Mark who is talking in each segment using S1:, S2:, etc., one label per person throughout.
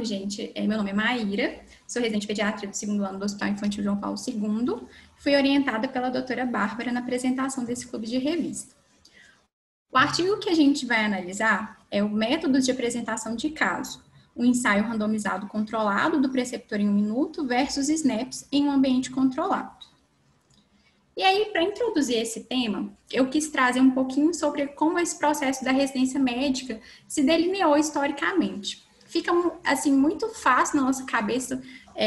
S1: gente. Meu nome é Maíra, sou residente de pediatria do 2º ano do Hospital Infantil João Paulo II. Fui orientada pela doutora Bárbara na apresentação desse clube de revista. O artigo que a gente vai analisar é o método de apresentação de caso, um ensaio randomizado controlado do preceptor em 1 minuto versus SNAPs em um ambiente controlado. E aí, para introduzir esse tema, eu quis trazer um pouquinho sobre como esse processo da residência médica se delineou historicamente. Fica, assim, muito fácil na nossa cabeça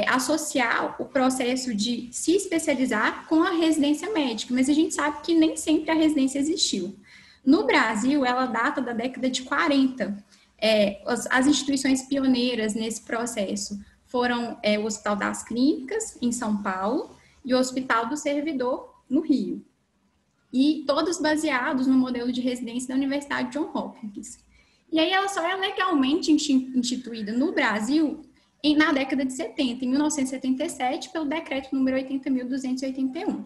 S1: associar o processo de se especializar com a residência médica, mas a gente sabe que nem sempre a residência existiu. No Brasil, ela data da década de 40. As instituições pioneiras nesse processo foram o Hospital das Clínicas, em São Paulo, e o Hospital do Servidor, no Rio. E todos baseados no modelo de residência da Universidade Johns Hopkins. E aí ela só é legalmente instituída no Brasil na década de 70, em 1977, pelo decreto número 80.281.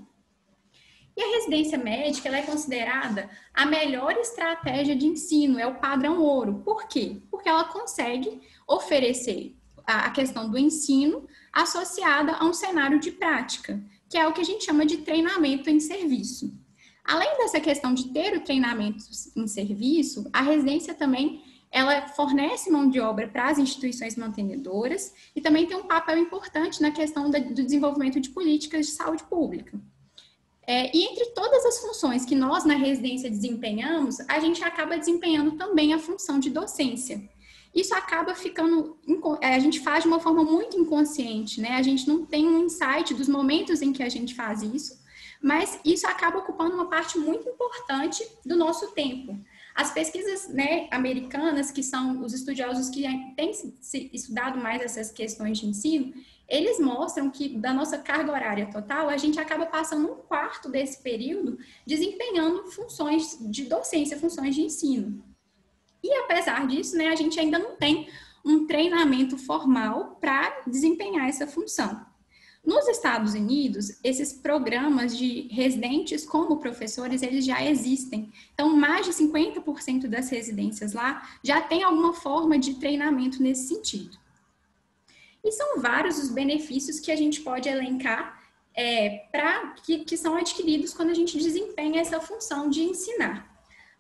S1: E a residência médica ela é considerada a melhor estratégia de ensino, é o padrão ouro. Por quê? Porque ela consegue oferecer a questão do ensino associada a um cenário de prática, que é o que a gente chama de treinamento em serviço. Além dessa questão de ter o treinamento em serviço, a residência também ela fornece mão de obra para as instituições mantenedoras e também tem um papel importante na questão do desenvolvimento de políticas de saúde pública. E entre todas as funções que nós na residência desempenhamos, a gente acaba desempenhando também a função de docência. Isso acaba ficando, a gente faz de uma forma muito inconsciente, né? A gente não tem um insight dos momentos em que a gente faz isso, mas isso acaba ocupando uma parte muito importante do nosso tempo. As pesquisas, né, americanas, que são os estudiosos que têm estudado mais essas questões de ensino, eles mostram que da nossa carga horária total, a gente acaba passando 1/4 desse período desempenhando funções de docência, funções de ensino. E apesar disso, né, a gente ainda não tem um treinamento formal para desempenhar essa função. Nos Estados Unidos, esses programas de residentes como professores, eles já existem. Então, mais de 50% das residências lá já tem alguma forma de treinamento nesse sentido. E são vários os benefícios que a gente pode elencar que são adquiridos quando a gente desempenha essa função de ensinar.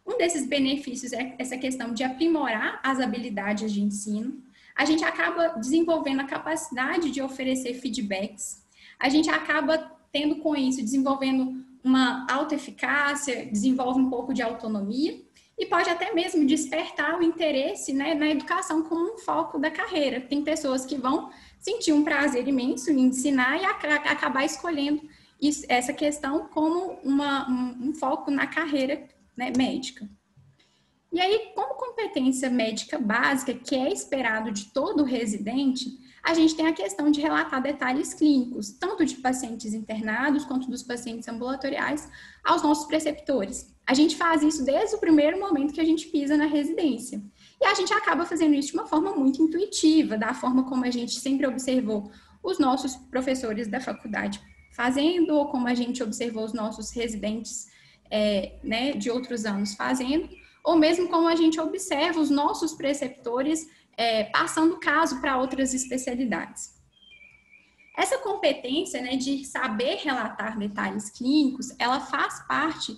S1: Um desses benefícios é essa questão de aprimorar as habilidades de ensino. A gente acaba desenvolvendo a capacidade de oferecer feedbacks. A gente acaba tendo com isso, desenvolvendo uma autoeficácia, desenvolve um pouco de autonomia e pode até mesmo despertar o interesse, né, na educação como um foco da carreira. Tem pessoas que vão sentir um prazer imenso em ensinar e acabar escolhendo essa questão como um foco na carreira, né, médica. E aí, como competência médica básica, que é esperado de todo residente, a gente tem a questão de relatar detalhes clínicos, tanto de pacientes internados quanto dos pacientes ambulatoriais, aos nossos preceptores. A gente faz isso desde o primeiro momento que a gente pisa na residência. E a gente acaba fazendo isso de uma forma muito intuitiva, da forma como a gente sempre observou os nossos professores da faculdade fazendo, ou como a gente observou os nossos residentes né, de outros anos fazendo, ou mesmo como a gente observa os nossos preceptores passando caso para outras especialidades. Essa competência, né, de saber relatar detalhes clínicos, ela faz parte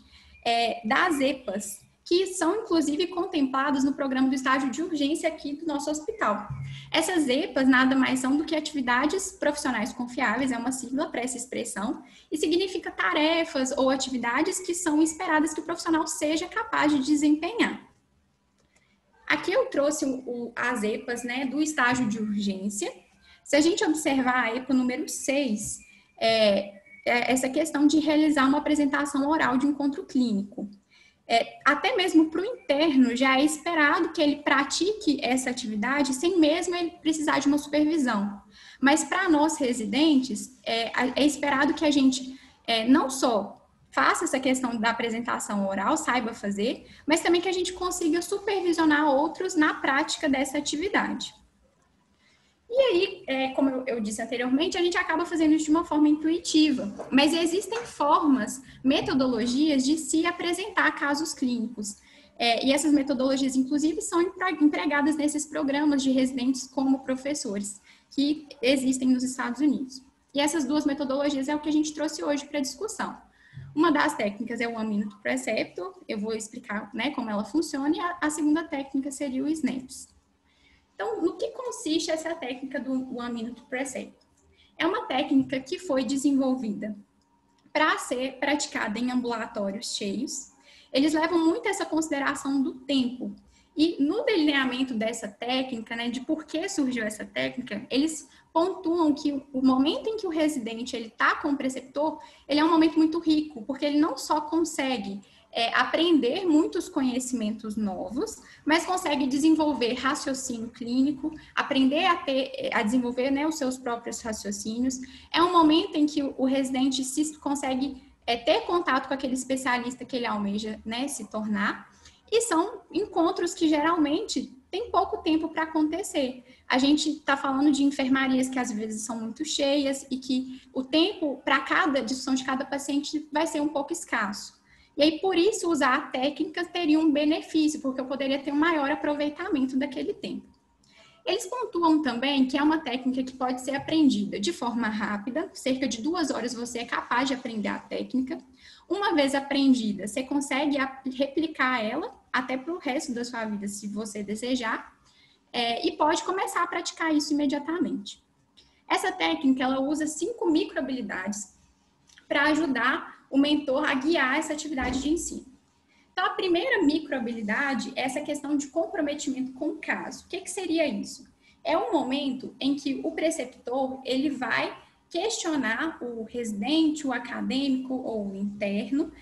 S1: das EPAs, que são, inclusive, contemplados no programa do estágio de urgência aqui do nosso hospital. Essas EPAs nada mais são do que atividades profissionais confiáveis, é uma sigla para essa expressão, e significa tarefas ou atividades que são esperadas que o profissional seja capaz de desempenhar. Aqui eu trouxe as EPAs, né, do estágio de urgência. Se a gente observar a EPA número 6, essa questão de realizar uma apresentação oral de encontro clínico. Até mesmo para o interno, já é esperado que ele pratique essa atividade sem mesmo ele precisar de uma supervisão. Mas para nós residentes, é esperado que a gente não só faça essa questão da apresentação oral, saiba fazer, mas também que a gente consiga supervisionar outros na prática dessa atividade. E aí, como eu disse anteriormente, a gente acaba fazendo isso de uma forma intuitiva, mas existem formas, metodologias de se apresentar casos clínicos. E essas metodologias, inclusive, são empregadas nesses programas de residentes como professores, que existem nos Estados Unidos. E essas duas metodologias é o que a gente trouxe hoje para a discussão. Uma das técnicas é o One Minute Preceptor, eu vou explicar, né, como ela funciona, e a segunda técnica seria o SNAPS. Então, no que consiste essa técnica do One Minute Preceptor? É uma técnica que foi desenvolvida para ser praticada em ambulatórios cheios. Eles levam muito essa consideração do tempo. E no delineamento dessa técnica, né, de por que surgiu essa técnica, eles pontuam que o momento em que o residente está com o preceptor, ele é um momento muito rico, porque ele não só consegue aprender muitos conhecimentos novos, mas consegue desenvolver raciocínio clínico, aprender a desenvolver, né, os seus próprios raciocínios. É um momento em que o residente consegue ter contato com aquele especialista que ele almeja, né, se tornar, e são encontros que geralmente tem pouco tempo para acontecer. A gente está falando de enfermarias que às vezes são muito cheias e que o tempo para cada discussão de cada paciente vai ser um pouco escasso. E aí, por isso, usar a técnica teria um benefício, porque eu poderia ter um maior aproveitamento daquele tempo. Eles pontuam também que é uma técnica que pode ser aprendida de forma rápida, cerca de 2 horas você é capaz de aprender a técnica. Uma vez aprendida, você consegue replicar ela até para o resto da sua vida, se você desejar, e pode começar a praticar isso imediatamente. Essa técnica, ela usa 5 microhabilidades para ajudar o mentor a guiar essa atividade de ensino. Então, a primeira microhabilidade é essa questão de comprometimento com o caso. O que seria isso? É um momento em que o preceptor, ele vai questionar o residente, o acadêmico ou o interno,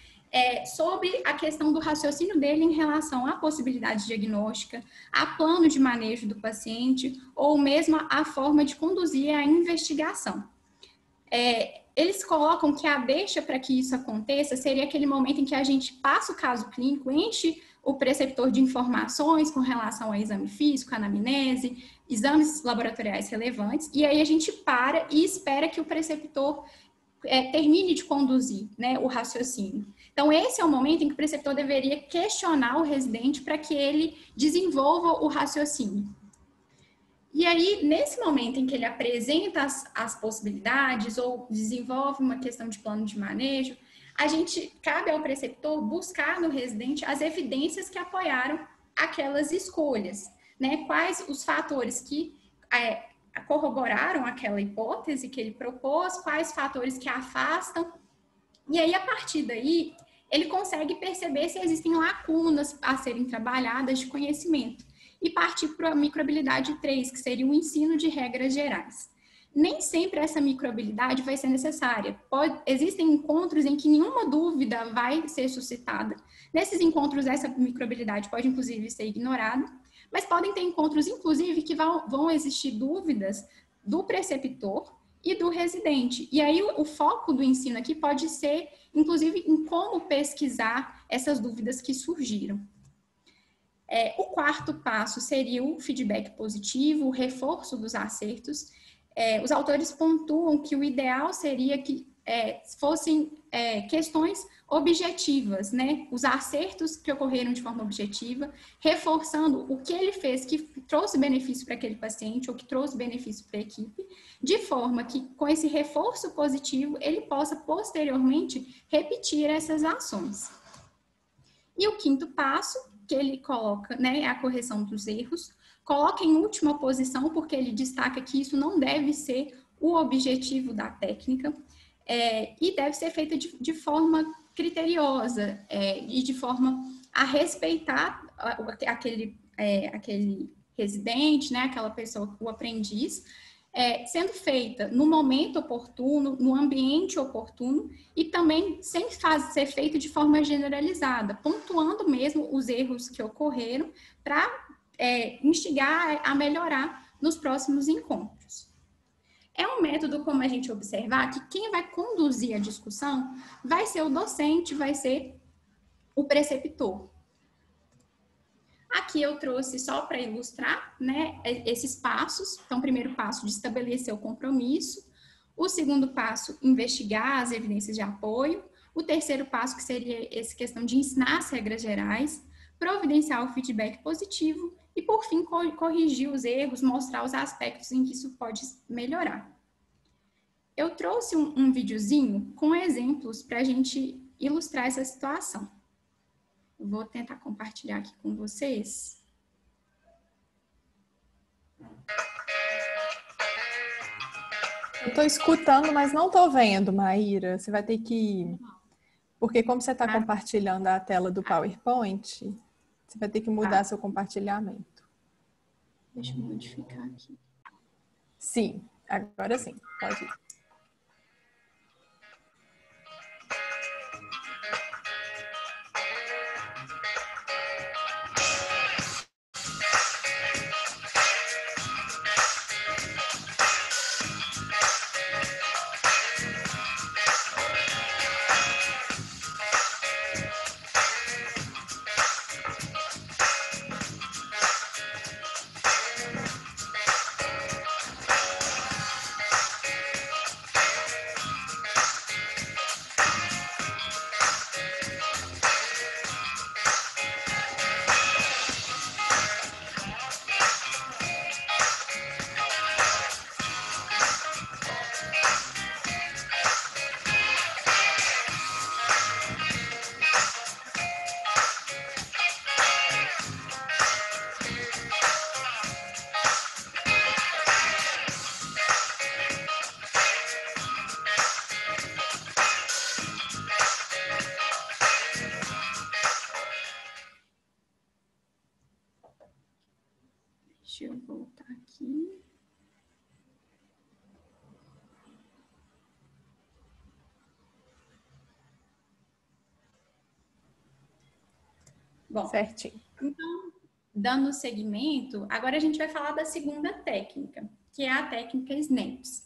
S1: sobre a questão do raciocínio dele em relação à possibilidade diagnóstica, a plano de manejo do paciente, ou mesmo a forma de conduzir a investigação. Eles colocam que a deixa para que isso aconteça seria aquele momento em que a gente passa o caso clínico, enche o preceptor de informações com relação ao exame físico, anamnese, exames laboratoriais relevantes, e aí a gente para e espera que o preceptor termine de conduzir, né, o raciocínio. Então, esse é o momento em que o preceptor deveria questionar o residente para que ele desenvolva o raciocínio. E aí, nesse momento em que ele apresenta as possibilidades ou desenvolve uma questão de plano de manejo, cabe ao preceptor buscar no residente as evidências que apoiaram aquelas escolhas, né? Quais os fatores que corroboraram aquela hipótese que ele propôs, quais fatores que afastam. E aí, a partir daí, ele consegue perceber se existem lacunas a serem trabalhadas de conhecimento e partir para a microhabilidade 3, que seria o ensino de regras gerais. Nem sempre essa microhabilidade vai ser necessária. Existem encontros em que nenhuma dúvida vai ser suscitada. Nesses encontros, essa microhabilidade pode, inclusive, ser ignorada, mas podem ter encontros, inclusive, que vão existir dúvidas do preceptor e do residente. E aí, o foco do ensino aqui pode ser, inclusive, em como pesquisar essas dúvidas que surgiram. O quarto passo seria o feedback positivo, o reforço dos acertos. Os autores pontuam que o ideal seria que fossem questões objetivas, né? Os acertos que ocorreram de forma objetiva, reforçando o que ele fez que trouxe benefício para aquele paciente ou que trouxe benefício para a equipe, de forma que, com esse reforço positivo, ele possa posteriormente repetir essas ações. E o quinto passo que ele coloca, né, é a correção dos erros, coloca em última posição, porque ele destaca que isso não deve ser o objetivo da técnica, e deve ser feita de forma criteriosa e de forma a respeitar aquele residente, né, aquela pessoa, o aprendiz, sendo feita no momento oportuno, no ambiente oportuno e também sem ser feito de forma generalizada, pontuando mesmo os erros que ocorreram para instigar a melhorar nos próximos encontros. É um método, como a gente observar, que quem vai conduzir a discussão vai ser o docente, vai ser o preceptor. Aqui eu trouxe só para ilustrar, né, esses passos. Então, o primeiro passo de estabelecer o compromisso. O segundo passo, investigar as evidências de apoio. O terceiro passo, que seria essa questão de ensinar as regras gerais. providenciar o feedback positivo e, por fim, corrigir os erros, mostrar os aspectos em que isso pode melhorar. Eu trouxe um videozinho com exemplos para a gente ilustrar essa situação. Eu vou tentar compartilhar aqui com vocês.
S2: Eu estou escutando, mas não estou vendo, Maíra. Você vai ter que... Porque como você está compartilhando a tela do PowerPoint, você vai ter que mudar seu compartilhamento.
S1: Deixa eu modificar aqui.
S2: Sim, agora sim. Pode ir.
S1: Deixa eu voltar aqui. Bom,
S2: certinho.
S1: Então, dando seguimento, agora a gente vai falar da segunda técnica, que é a técnica SNAPS.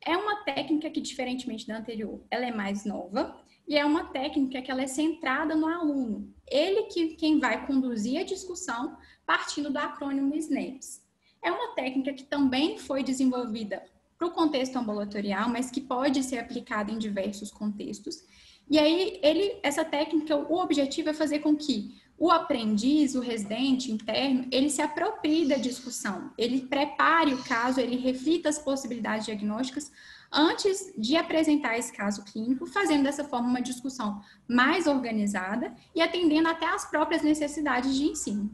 S1: É uma técnica que, diferentemente da anterior, ela é mais nova e é uma técnica que ela é centrada no aluno. Ele quem vai conduzir a discussão partindo do acrônimo SNAPS. É uma técnica que também foi desenvolvida para o contexto ambulatorial, mas que pode ser aplicada em diversos contextos. E aí, essa técnica, o objetivo é fazer com que o aprendiz, o residente interno, ele se aproprie da discussão, ele prepare o caso, ele reflita as possibilidades diagnósticas antes de apresentar esse caso clínico, fazendo dessa forma uma discussão mais organizada e atendendo até às próprias necessidades de ensino.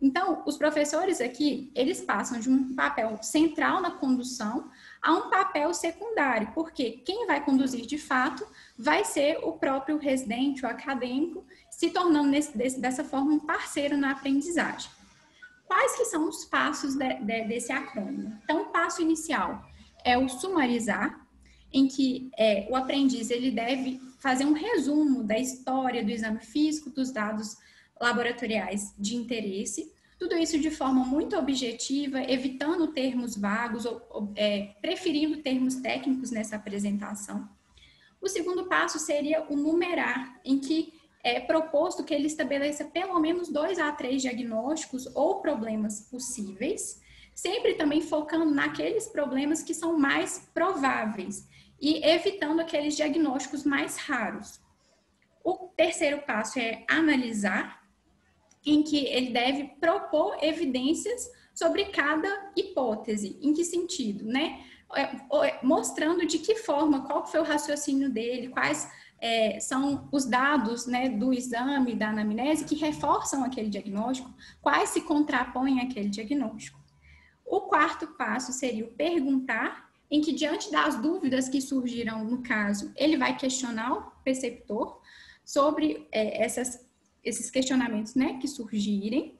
S1: Então, os professores aqui, eles passam de um papel central na condução a um papel secundário, porque quem vai conduzir de fato vai ser o próprio residente, o acadêmico, se tornando dessa forma um parceiro na aprendizagem. Quais que são os passos desse acrônimo? Então, o passo inicial é o sumarizar, em que o aprendiz ele deve fazer um resumo da história do exame físico, dos dados laboratoriais de interesse, tudo isso de forma muito objetiva, evitando termos vagos, preferindo termos técnicos nessa apresentação. O segundo passo seria o numerar, em que é proposto que ele estabeleça pelo menos 2 a 3 diagnósticos ou problemas possíveis, sempre também focando naqueles problemas que são mais prováveis e evitando aqueles diagnósticos mais raros. O terceiro passo é analisar, em que ele deve propor evidências sobre cada hipótese. Em que sentido, né? Mostrando de que forma, qual foi o raciocínio dele, quais são os dados, né, do exame, da anamnese, que reforçam aquele diagnóstico, quais se contrapõem àquele diagnóstico. O quarto passo seria o perguntar, em que, diante das dúvidas que surgirão no caso, ele vai questionar o preceptor sobre esses questionamentos, né, que surgirem.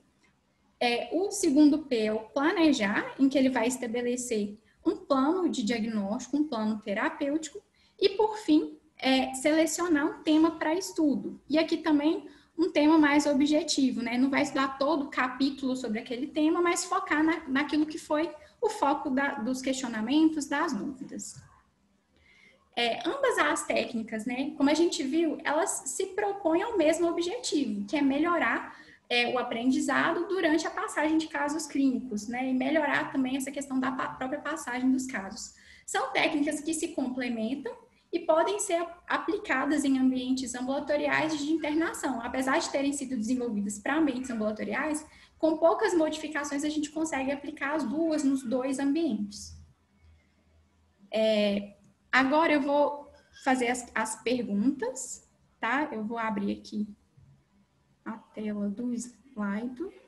S1: O segundo P é o planejar, em que ele vai estabelecer um plano de diagnóstico, um plano terapêutico, e, por fim, selecionar um tema para estudo. E aqui também um tema mais objetivo, né? Não vai estudar todo o capítulo sobre aquele tema, mas focar naquilo que foi o foco dos questionamentos, das dúvidas. Ambas as técnicas, né, como a gente viu, elas se propõem ao mesmo objetivo, que é melhorar o aprendizado durante a passagem de casos clínicos, né, e melhorar também essa questão da própria passagem dos casos. São técnicas que se complementam e podem ser aplicadas em ambientes ambulatoriais de internação. Apesar de terem sido desenvolvidas para ambientes ambulatoriais, com poucas modificações a gente consegue aplicar as duas nos dois ambientes. Agora eu vou fazer as perguntas, tá? Eu vou abrir aqui a tela do slide.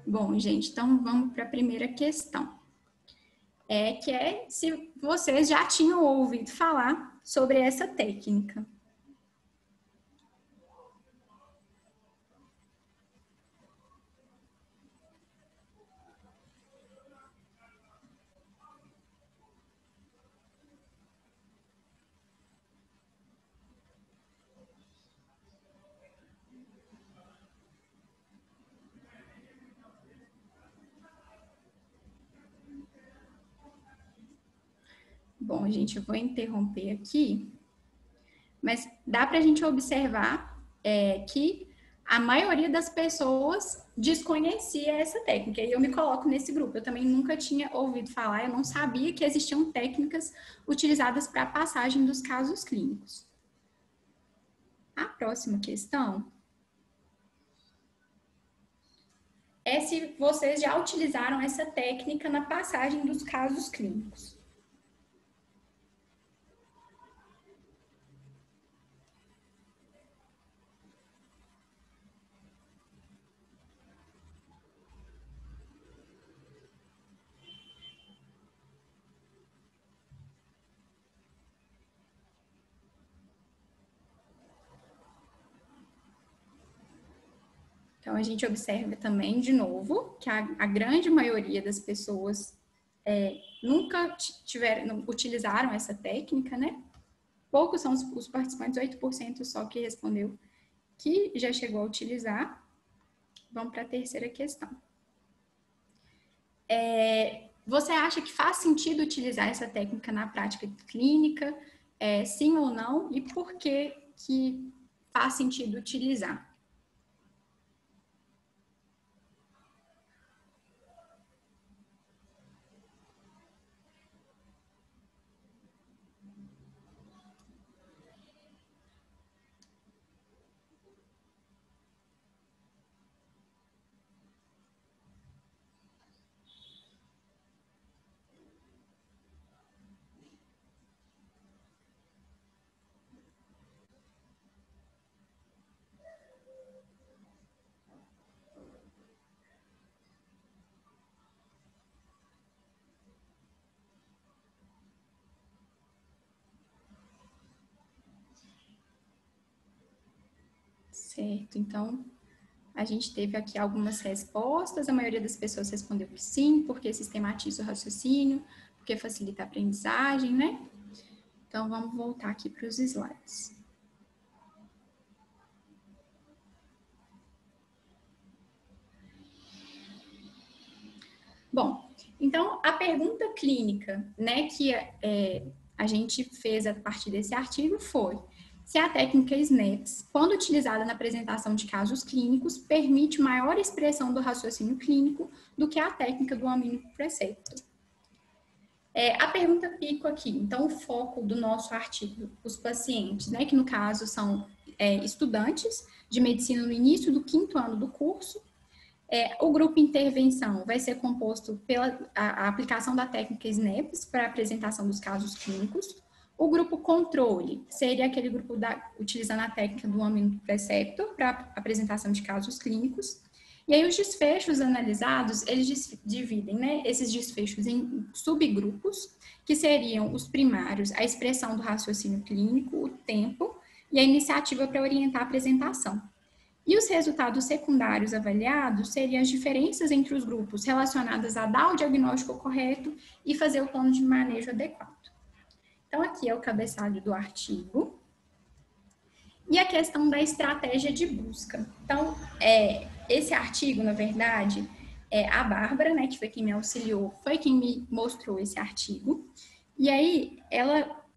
S1: Bom, gente, então vamos para a primeira questão. Que é se vocês já tinham ouvido falar sobre essa técnica. Bom, gente, eu vou interromper aqui, mas dá para a gente observar que a maioria das pessoas desconhecia essa técnica, e eu me coloco nesse grupo. Eu também nunca tinha ouvido falar, eu não sabia que existiam técnicas utilizadas para a passagem dos casos clínicos. A próxima questão é se vocês já utilizaram essa técnica na passagem dos casos clínicos. Então, a gente observa também, de novo, que a grande maioria das pessoas nunca utilizaram essa técnica, né? Poucos são os participantes, 8% só que respondeu que já chegou a utilizar. Vamos para a terceira questão. Você acha que faz sentido utilizar essa técnica na prática clínica? Sim ou não? E por que faz sentido utilizar? Certo, então a gente teve aqui algumas respostas, a maioria das pessoas respondeu que sim, porque sistematiza o raciocínio, porque facilita a aprendizagem, né? Então vamos voltar aqui para os slides. Bom, então a pergunta clínica, né, que a gente fez a partir desse artigo foi: se a técnica SNAPS, quando utilizada na apresentação de casos clínicos, permite maior expressão do raciocínio clínico do que a técnica do amino preceptor. A pergunta pico aqui, então o foco do nosso artigo, os pacientes, né, que no caso são estudantes de medicina no início do 5º ano do curso. O grupo intervenção vai ser composto pela a aplicação da técnica SNAPS para a apresentação dos casos clínicos. O grupo controle seria aquele grupo utilizando a técnica do amino preceptor para a apresentação de casos clínicos. E aí os desfechos analisados, eles dividem, né, esses desfechos em subgrupos, que seriam os primários, a expressão do raciocínio clínico, o tempo e a iniciativa para orientar a apresentação. E os resultados secundários avaliados seriam as diferenças entre os grupos relacionadas a dar o diagnóstico correto e fazer o plano de manejo adequado. Então, aqui é o cabeçalho do artigo. E a questão da estratégia de busca. Então, esse artigo, na verdade, a Bárbara, né, que foi quem me auxiliou, foi quem me mostrou esse artigo. E aí,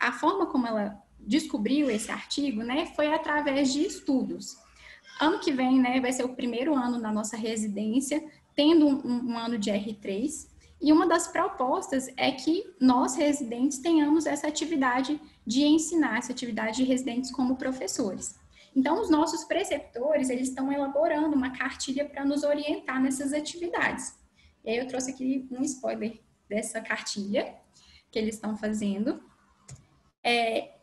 S1: a forma como ela descobriu esse artigo, né, foi através de estudos. ano que vem, né, vai ser o primeiro ano na nossa residência, tendo um ano de R3, e uma das propostas é que nós, residentes, tenhamos essa atividade de ensinar, essa atividade de residentes como professores. Então, os nossos preceptores, eles estão elaborando uma cartilha para nos orientar nessas atividades. E aí eu trouxe aqui um spoiler dessa cartilha que eles estão fazendo.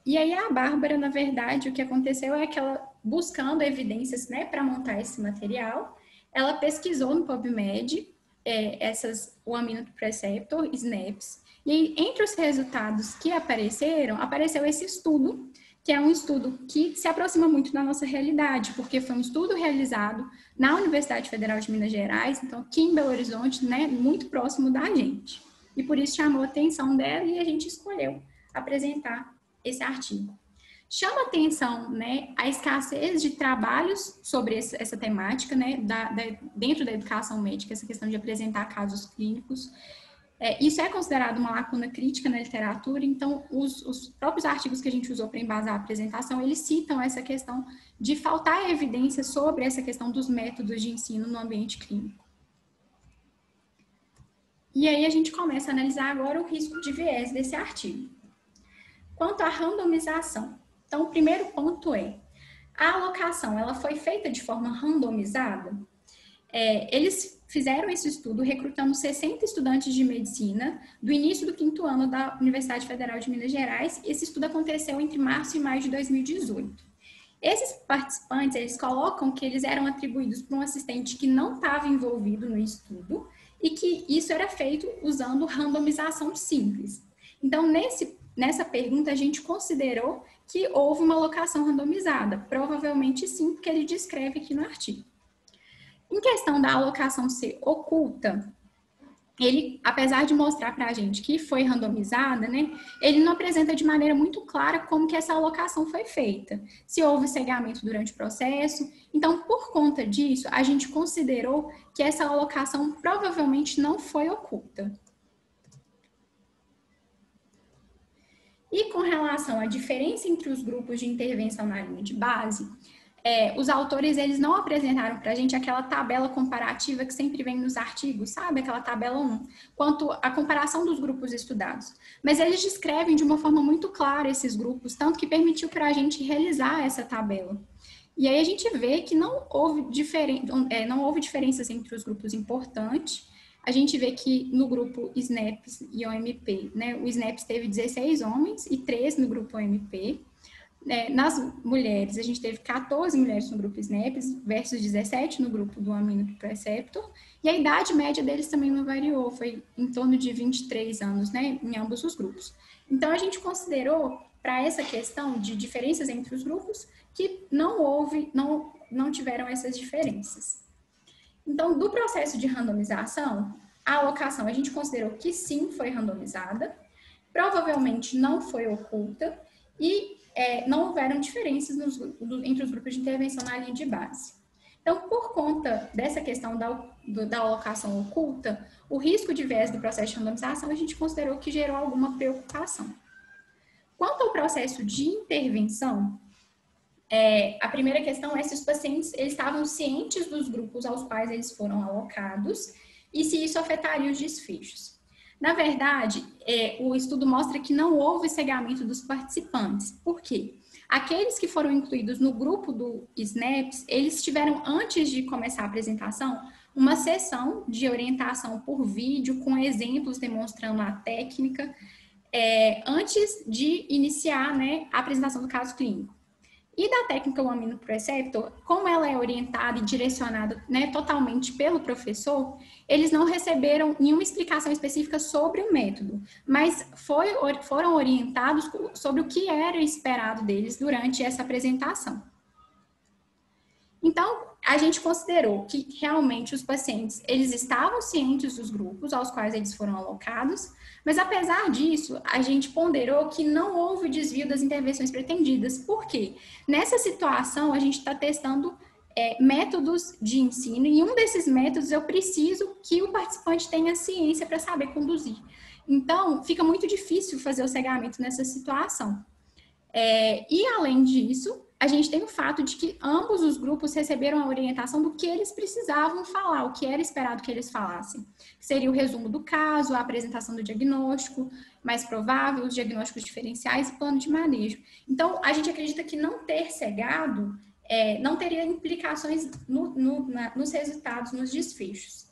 S1: E aí a Bárbara, na verdade, o que aconteceu é que ela, buscando evidências, né, para montar esse material, ela pesquisou no PubMed o Amino Preceptor, SNAPs, e aí, entre os resultados que apareceu esse estudo, que é um estudo que se aproxima muito da nossa realidade, porque foi um estudo realizado na Universidade Federal de Minas Gerais, então aqui em Belo Horizonte, né, muito próximo da gente. E por isso chamou a atenção dela e a gente escolheu apresentar esse artigo. Chama atenção, né, a escassez de trabalhos sobre essa temática, né, dentro da educação médica, essa questão de apresentar casos clínicos. Isso é considerado uma lacuna crítica na literatura, então os próprios artigos que a gente usou para embasar a apresentação, eles citam essa questão de faltar evidência sobre essa questão dos métodos de ensino no ambiente clínico. E aí a gente começa a analisar agora o risco de viés desse artigo. Quanto à randomização, então o primeiro ponto é, a alocação, ela foi feita de forma randomizada? Eles fizeram esse estudo recrutando 60 estudantes de medicina do início do 5º ano da Universidade Federal de Minas Gerais. Esse estudo aconteceu entre março e maio de 2018. Esses participantes, eles colocam que eles eram atribuídos por um assistente que não estava envolvido no estudo e que isso era feito usando randomização simples. Então, nessa pergunta, a gente considerou que houve uma alocação randomizada. Provavelmente sim, porque ele descreve aqui no artigo. Em questão da alocação ser oculta, ele, apesar de mostrar para a gente que foi randomizada, né, ele não apresenta de maneira muito clara como que essa alocação foi feita, se houve cegamento durante o processo. Então, por conta disso, a gente considerou que essa alocação provavelmente não foi oculta. E com relação à diferença entre os grupos de intervenção na linha de base, os autores, eles não apresentaram para a gente aquela tabela comparativa que sempre vem nos artigos, sabe? Aquela tabela 1, quanto à comparação dos grupos estudados. Mas eles descrevem de uma forma muito clara esses grupos, tanto que permitiu para a gente realizar essa tabela. E aí a gente vê que não houve diferenças entre os grupos importantes. A gente vê que no grupo SNAPs e OMP, né, o SNAPs teve 16 homens e 3 no grupo OMP. Nas mulheres, a gente teve 14 mulheres no grupo SNAPs versus 17 no grupo do Amino Preceptor, e a idade média deles também não variou, foi em torno de 23 anos, né, em ambos os grupos. Então, a gente considerou, para essa questão de diferenças entre os grupos, que não tiveram essas diferenças. Então, do processo de randomização, a alocação a gente considerou que sim, foi randomizada, provavelmente não foi oculta, e não houveram diferenças entre os grupos de intervenção na linha de base. Então, por conta dessa questão da alocação oculta, o risco de viés do processo de randomização a gente considerou que gerou alguma preocupação. Quanto ao processo de intervenção, a primeira questão é se os pacientes eles estavam cientes dos grupos aos quais eles foram alocados e se isso afetaria os desfechos. Na verdade, o estudo mostra que não houve cegamento dos participantes. Por quê? Aqueles que foram incluídos no grupo do SNAPs, eles tiveram, antes de começar a apresentação, uma sessão de orientação por vídeo, com exemplos demonstrando a técnica, antes de iniciar, né, a apresentação do caso clínico. E da técnica o Amino Preceptor, como ela é orientada e direcionada, né, totalmente pelo professor, eles não receberam nenhuma explicação específica sobre o método, mas foram orientados sobre o que era esperado deles durante essa apresentação. Então, a gente considerou que realmente os pacientes, eles estavam cientes dos grupos aos quais eles foram alocados, mas apesar disso, a gente ponderou que não houve desvio das intervenções pretendidas. Por quê? Nessa situação, a gente está testando métodos de ensino, e um desses métodos eu preciso que o participante tenha ciência para saber conduzir. Então, fica muito difícil fazer o cegamento nessa situação. E, além disso, a gente tem o fato de que ambos os grupos receberam a orientação do que eles precisavam falar, o que era esperado que eles falassem. Seria o resumo do caso, a apresentação do diagnóstico mais provável, os diagnósticos diferenciais e plano de manejo. Então, a gente acredita que não ter cegado não teria implicações nos resultados, nos desfechos.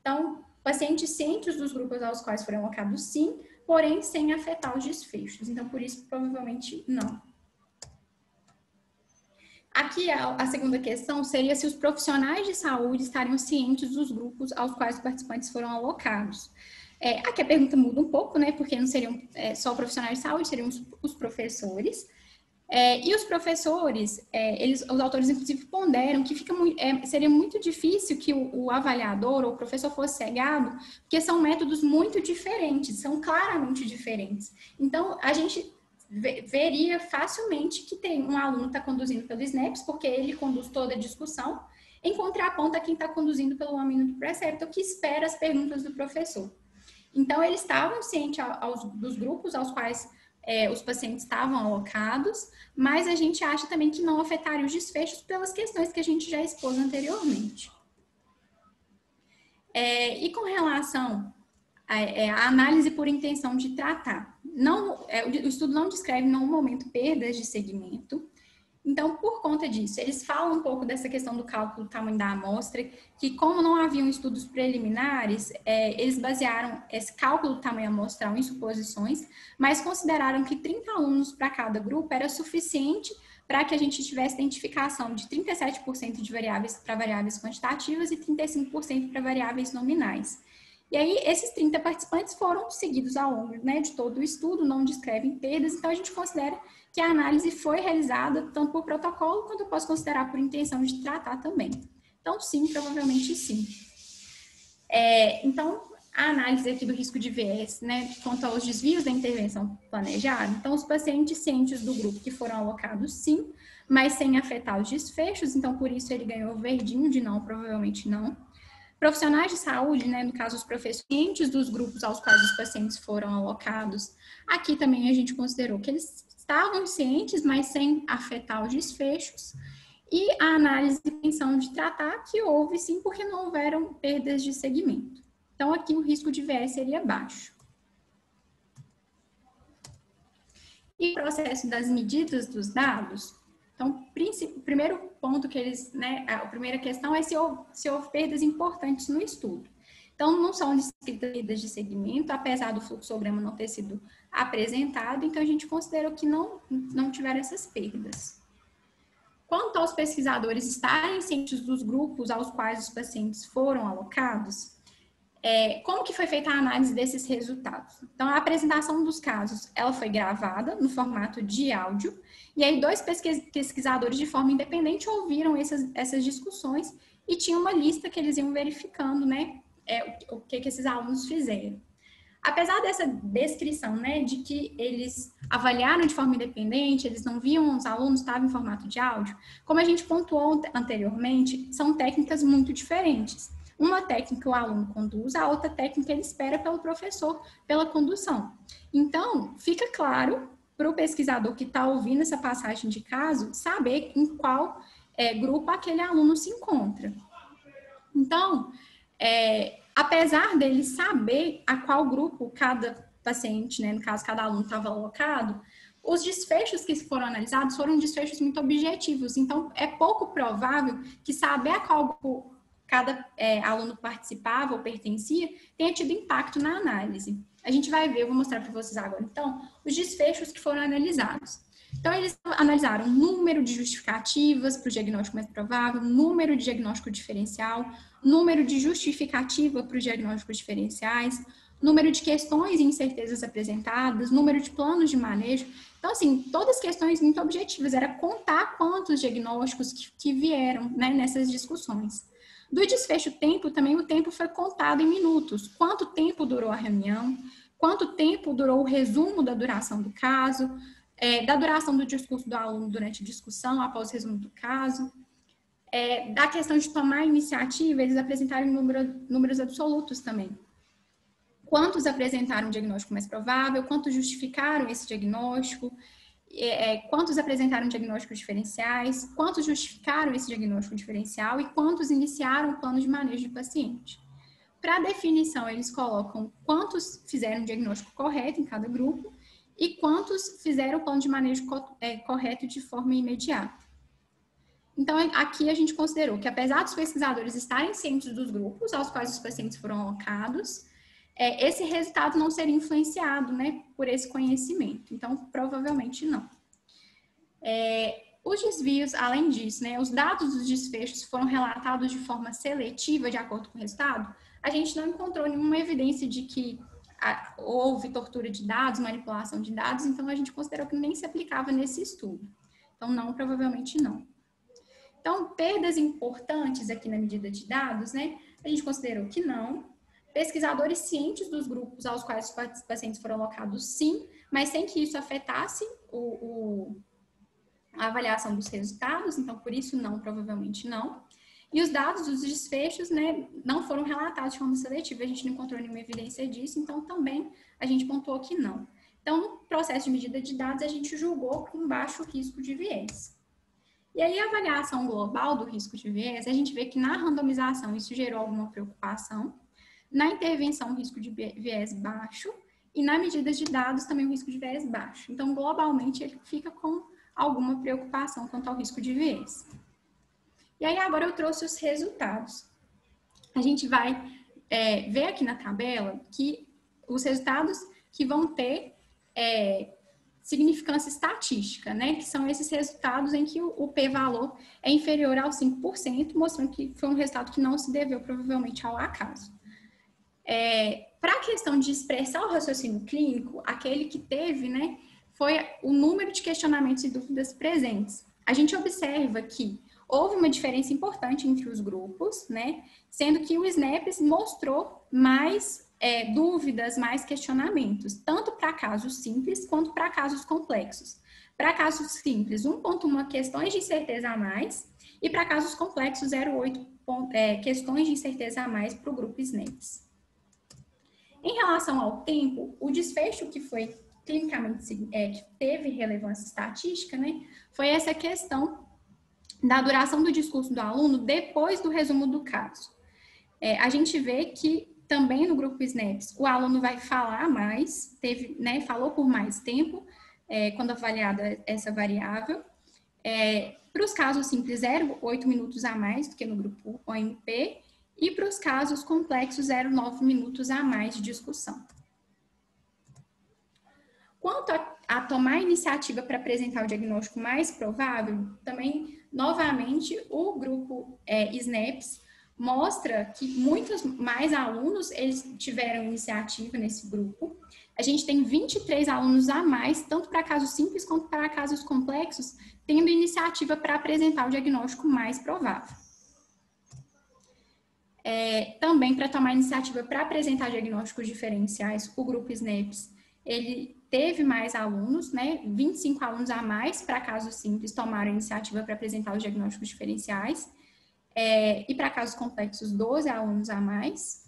S1: Então, pacientes cientes dos grupos aos quais foram alocados, sim, porém sem afetar os desfechos. Então, por isso, provavelmente, não. Aqui, a segunda questão seria se os profissionais de saúde estariam cientes dos grupos aos quais os participantes foram alocados. Aqui a pergunta muda um pouco, né? Porque não seriam só profissionais de saúde, seriam os professores. E os professores, os autores, inclusive, ponderam que seria muito difícil que o avaliador ou o professor fosse cegado, porque são métodos muito diferentes, são claramente diferentes. Então, a gente veria facilmente que tem um aluno que está conduzindo pelo SNAPS, porque ele conduz toda a discussão, em contraponto a quem está conduzindo pelo One Minute Preceptor, que espera as perguntas do professor. Então, eles estavam cientes dos grupos aos quais os pacientes estavam alocados, mas a gente acha também que não afetaria os desfechos pelas questões que a gente já expôs anteriormente. E com relação à análise por intenção de tratar, o estudo não descreve, no momento, perdas de segmento. Então, por conta disso, eles falam um pouco dessa questão do cálculo do tamanho da amostra, que como não haviam estudos preliminares, eles basearam esse cálculo do tamanho amostral em suposições, mas consideraram que 30 alunos para cada grupo era suficiente para que a gente tivesse identificação de 37% de variáveis para variáveis quantitativas e 35% para variáveis nominais. E aí, esses 30 participantes foram seguidos ao longo, né, de todo o estudo, não descrevem perdas, então a gente considera que a análise foi realizada tanto por protocolo, quanto eu posso considerar por intenção de tratar também. Então, sim, provavelmente sim. Então, a análise aqui do risco de viés, né, quanto aos desvios da intervenção planejada, então, os pacientes cientes do grupo que foram alocados, sim, mas sem afetar os desfechos, então, por isso ele ganhou verdinho de não, provavelmente não. Profissionais de saúde, né, no caso, os professores dos grupos aos quais os pacientes foram alocados, aqui também a gente considerou que eles estavam cientes, mas sem afetar os desfechos. E a análise de intenção de tratar, que houve sim, porque não houveram perdas de segmento. Então, aqui o risco de viés seria baixo. E o processo das medidas dos dados. Então, o primeiro ponto que eles, né, a primeira questão é se houve perdas importantes no estudo. Então, não são descritas perdas de segmento, apesar do fluxograma não ter sido apresentado, então a gente considerou que não tiveram essas perdas. Quanto aos pesquisadores estarem cientes dos grupos aos quais os pacientes foram alocados, como que foi feita a análise desses resultados? Então, a apresentação dos casos, ela foi gravada no formato de áudio, e aí 2 pesquisadores de forma independente ouviram essas discussões e tinha uma lista que eles iam verificando, né, o que esses alunos fizeram. Apesar dessa descrição, né, de que eles avaliaram de forma independente, eles não viam os alunos, estavam em formato de áudio, como a gente pontuou anteriormente, são técnicas muito diferentes. Uma técnica o aluno conduz, a outra técnica ele espera pelo professor, pela condução. Então, fica claro para o pesquisador que está ouvindo essa passagem de caso, saber em qual grupo aquele aluno se encontra. Então, apesar dele saber a qual grupo cada paciente, né, no caso, cada aluno estava alocado, os desfechos que foram analisados foram desfechos muito objetivos. Então, é pouco provável que saber a qual grupo cada aluno participava ou pertencia tenha tido impacto na análise. A gente vai ver, eu vou mostrar para vocês agora, então, os desfechos que foram analisados. Então, eles analisaram o número de justificativas para o diagnóstico mais provável, número de diagnóstico diferencial, número de justificativa para os diagnósticos diferenciais, número de questões e incertezas apresentadas, número de planos de manejo. Então, assim, todas questões muito objetivas, era contar quantos diagnósticos que vieram, né, nessas discussões. Do desfecho tempo, também o tempo foi contado em minutos. Quanto tempo durou a reunião, quanto tempo durou o resumo da duração do caso, da duração do discurso do aluno durante a discussão, após o resumo do caso. Da questão de tomar iniciativa, eles apresentaram números absolutos também. Quantos apresentaram um diagnóstico mais provável, quantos justificaram esse diagnóstico, quantos apresentaram diagnósticos diferenciais, quantos justificaram esse diagnóstico diferencial e quantos iniciaram o plano de manejo de paciente. Para a definição, eles colocam quantos fizeram o diagnóstico correto em cada grupo e quantos fizeram o plano de manejo correto de forma imediata. Então, aqui a gente considerou que, apesar dos pesquisadores estarem cientes dos grupos aos quais os pacientes foram alocados, esse resultado não seria influenciado, né, por esse conhecimento. Então, provavelmente não. Os desvios, além disso, né, os dados dos desfechos foram relatados de forma seletiva, de acordo com o resultado. A gente não encontrou nenhuma evidência de que houve tortura de dados, manipulação de dados, então a gente considerou que nem se aplicava nesse estudo. Então, não, provavelmente não. Então, perdas importantes aqui na medida de dados, né? A gente considerou que não. Pesquisadores cientes dos grupos aos quais os pacientes foram alocados, sim, mas sem que isso afetasse a avaliação dos resultados, então, por isso, não, provavelmente não. E os dados dos desfechos, né, não foram relatados de forma seletiva, a gente não encontrou nenhuma evidência disso, então, também, a gente pontuou que não. Então, no processo de medida de dados, a gente julgou com baixo risco de viés. E aí, a avaliação global do risco de viés, a gente vê que na randomização isso gerou alguma preocupação, na intervenção o risco de viés baixo, e na medida de dados também o risco de viés baixo. Então, globalmente, ele fica com alguma preocupação quanto ao risco de viés. E aí, agora eu trouxe os resultados. A gente vai ver aqui na tabela que os resultados que vão ter significância estatística, né? Que são esses resultados em que o p-valor é inferior ao 5%, mostrando que foi um resultado que não se deveu provavelmente ao acaso. Para a questão de expressar o raciocínio clínico, aquele que teve, né, foi o número de questionamentos e dúvidas presentes. A gente observa que houve uma diferença importante entre os grupos, né, sendo que o SNAPS mostrou mais dúvidas, mais questionamentos, tanto para casos simples quanto para casos complexos. Para casos simples, 1,1 questões de incerteza a mais, e para casos complexos, 0,8 questões de incerteza a mais para o grupo SNAPS. Em relação ao tempo, o desfecho que foi clinicamente, que teve relevância estatística, né, foi essa questão da duração do discurso do aluno depois do resumo do caso. A gente vê que também no grupo SNAPS o aluno vai falar mais, falou por mais tempo, quando avaliada essa variável. Para os casos simples, 0,8 minutos a mais do que no grupo OMP, e para os casos complexos, 0,9 minutos a mais de discussão. Quanto a tomar a iniciativa para apresentar o diagnóstico mais provável, também, novamente, o grupo SNAPS mostra que muitos mais alunos eles tiveram iniciativa nesse grupo. A gente tem 23 alunos a mais, tanto para casos simples quanto para casos complexos, tendo iniciativa para apresentar o diagnóstico mais provável. Também para tomar iniciativa para apresentar diagnósticos diferenciais, o grupo SNAPS, ele teve mais alunos, né? 25 alunos a mais para casos simples tomaram iniciativa para apresentar os diagnósticos diferenciais, e para casos complexos, 12 alunos a mais.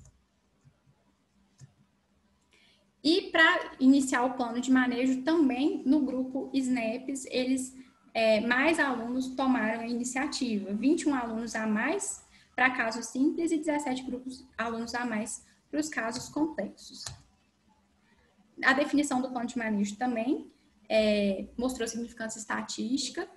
S1: E para iniciar o plano de manejo também no grupo SNAPS, mais alunos tomaram a iniciativa, 21 alunos a mais para casos simples e 17 alunos a mais para os casos complexos. A definição do plano de manejo também mostrou significância estatística,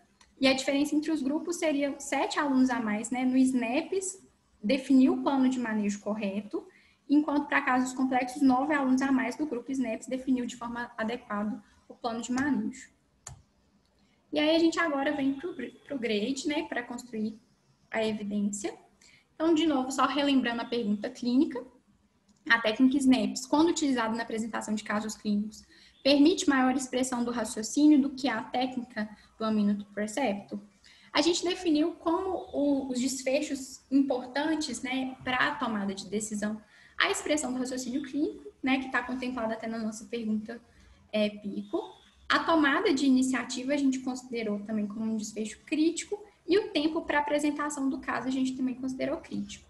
S1: e a diferença entre os grupos seria 7 alunos a mais, né? No SNAPS, definiu o plano de manejo correto, enquanto para casos complexos, 9 alunos a mais do grupo SNAPS definiu de forma adequada o plano de manejo. E aí a gente agora vem para o GRADE, né? Para construir a evidência. Então, de novo, só relembrando a pergunta clínica, a técnica SNAPS, quando utilizada na apresentação de casos clínicos, permite maior expressão do raciocínio do que a técnica do One-Minute Percepto. A gente definiu como os desfechos importantes, né, para a tomada de decisão, a expressão do raciocínio clínico, né, que está contemplada até na nossa pergunta PICO. A tomada de iniciativa a gente considerou também como um desfecho crítico, e o tempo para apresentação do caso a gente também considerou crítico.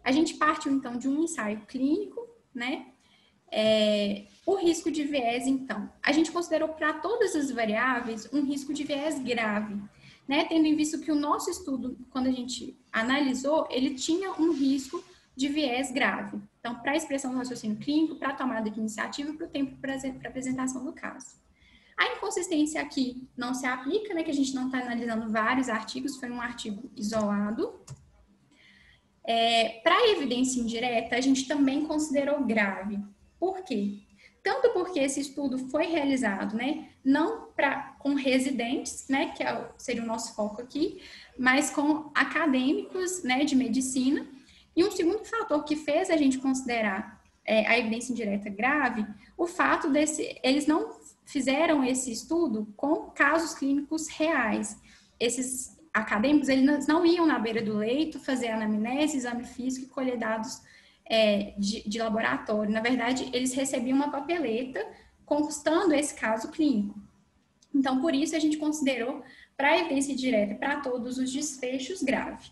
S1: A gente partiu, então, de um ensaio clínico, né, O risco de viés, então, a gente considerou para todas as variáveis um risco de viés grave, né? Tendo em vista que o nosso estudo, quando a gente analisou, ele tinha um risco de viés grave. Então, para a expressão do raciocínio clínico, para a tomada de iniciativa e para o tempo para apresentação do caso. A inconsistência aqui não se aplica, né? Que a gente não está analisando vários artigos, foi um artigo isolado. Para a evidência indireta, a gente também considerou grave. Por quê? Tanto porque esse estudo foi realizado, né, não com residentes, né, que seria o nosso foco aqui, mas com acadêmicos, né, de medicina. E um segundo fator que fez a gente considerar a evidência indireta grave, o fato eles não fizeram esse estudo com casos clínicos reais. Esses acadêmicos, eles não iam na beira do leito fazer anamnese, exame físico e colher dados de laboratório. Na verdade, eles recebiam uma papeleta constando esse caso clínico. Então, por isso, a gente considerou para a evidência direta, para todos os desfechos, grave.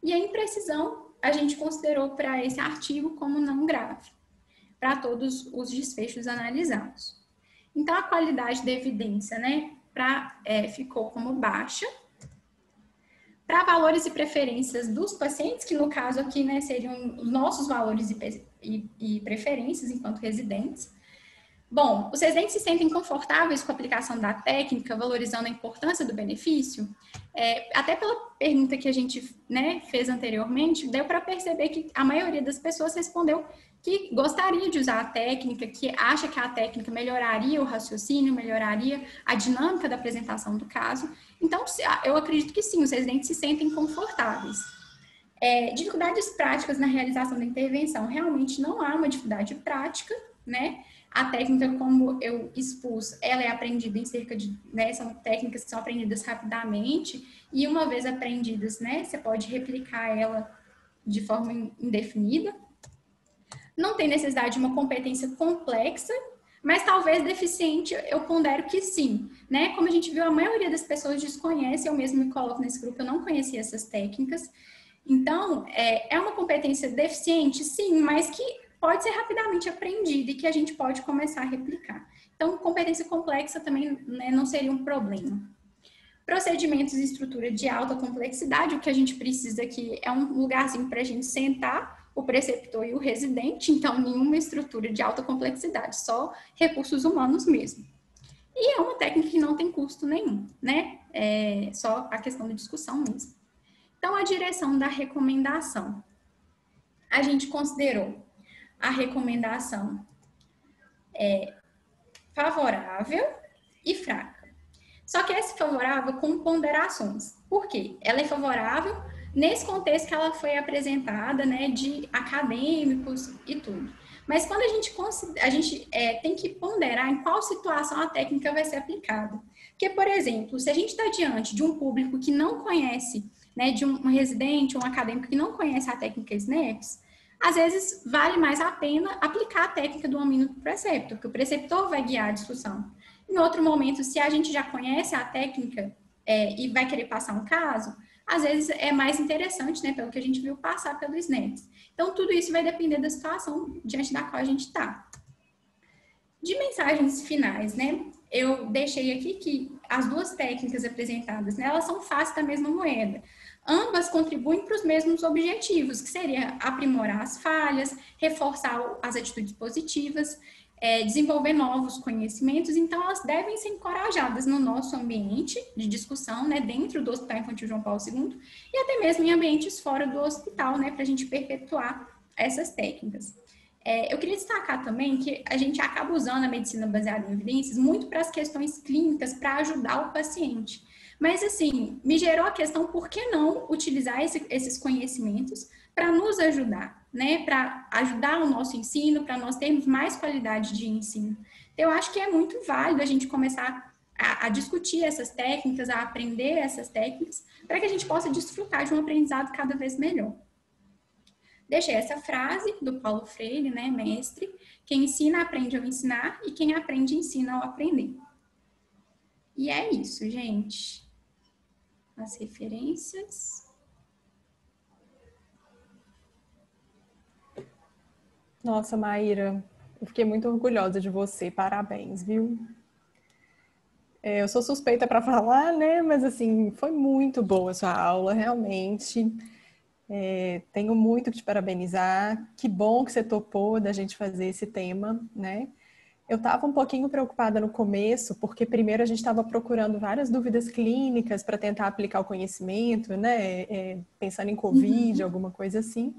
S1: E a imprecisão, a gente considerou para esse artigo como não grave, para todos os desfechos analisados. Então, a qualidade da evidência, né, ficou como baixa. Para valores e preferências dos pacientes, que no caso aqui, né, seriam os nossos valores e preferências enquanto residentes. Bom, os residentes se sentem confortáveis com a aplicação da técnica, valorizando a importância do benefício? Até pela pergunta que a gente, né, fez anteriormente, deu para perceber que a maioria das pessoas respondeu que gostaria de usar a técnica, que acha que a técnica melhoraria o raciocínio, melhoraria a dinâmica da apresentação do caso. Então, eu acredito que sim, os residentes se sentem confortáveis. Dificuldades práticas na realização da intervenção. Realmente não há uma dificuldade prática, né? A técnica, como eu expus, ela é aprendida em cerca de, né, são técnicas que são aprendidas rapidamente e uma vez aprendidas, né, você pode replicar ela de forma indefinida. Não tem necessidade de uma competência complexa, mas talvez deficiente, eu pondero que sim, né? Como a gente viu, a maioria das pessoas desconhece, eu mesmo me coloco nesse grupo, eu não conhecia essas técnicas. Então, é uma competência deficiente, sim, mas que pode ser rapidamente aprendida e que a gente pode começar a replicar. Então, competência complexa também, né, não seria um problema. Procedimentos e estrutura de alta complexidade, o que a gente precisa aqui é um lugarzinho para a gente sentar, o preceptor e o residente, então nenhuma estrutura de alta complexidade, só recursos humanos mesmo. E é uma técnica que não tem custo nenhum, né? Só a questão da discussão mesmo. Então, a direção da recomendação. A gente considerou a recomendação favorável e fraca. Só que essa favorável com ponderações. Por quê? Ela é favorável nesse contexto que ela foi apresentada, né, de acadêmicos e tudo. Mas quando a gente tem que ponderar em qual situação a técnica vai ser aplicada. Porque, por exemplo, se a gente está diante de um público que não conhece, né, de um residente, um acadêmico que não conhece a técnica SNAPS, às vezes vale mais a pena aplicar a técnica do homínio do preceptor, porque o preceptor vai guiar a discussão. Em outro momento, se a gente já conhece a técnica e vai querer passar um caso, às vezes é mais interessante, né, pelo que a gente viu, passar pelo SNAPS. Então, tudo isso vai depender da situação diante da qual a gente está. De mensagens finais, né, eu deixei aqui que as duas técnicas apresentadas, né, elas são faces da mesma moeda. Ambas contribuem para os mesmos objetivos, que seria aprimorar as falhas, reforçar as atitudes positivas, desenvolver novos conhecimentos. Então, elas devem ser encorajadas no nosso ambiente de discussão, né, dentro do Hospital Infantil João Paulo II e até mesmo em ambientes fora do hospital, né, para a gente perpetuar essas técnicas. Eu queria destacar também que a gente acaba usando a medicina baseada em evidências muito para as questões clínicas, para ajudar o paciente. Mas, assim, me gerou a questão, por que não utilizar esses conhecimentos para nos ajudar, né? Para ajudar o nosso ensino, para nós termos mais qualidade de ensino. Então, eu acho que é muito válido a gente começar a discutir essas técnicas, a aprender essas técnicas, para que a gente possa desfrutar de um aprendizado cada vez melhor. Deixei essa frase do Paulo Freire, né, mestre: quem ensina, aprende ao ensinar, e quem aprende, ensina ao aprender. E é isso, gente. As referências.
S2: Nossa, Maíra, Eu fiquei muito orgulhosa de você, parabéns, viu? Eu sou suspeita para falar, né? Mas assim, foi muito boa a sua aula, realmente. Tenho muito que te parabenizar. Que bom que você topou da gente fazer esse tema, né? Eu estava um pouquinho preocupada no começo, porque primeiro a gente estava procurando várias dúvidas clínicas para tentar aplicar o conhecimento, né? Pensando em Covid,
S1: Uhum.
S2: alguma coisa assim.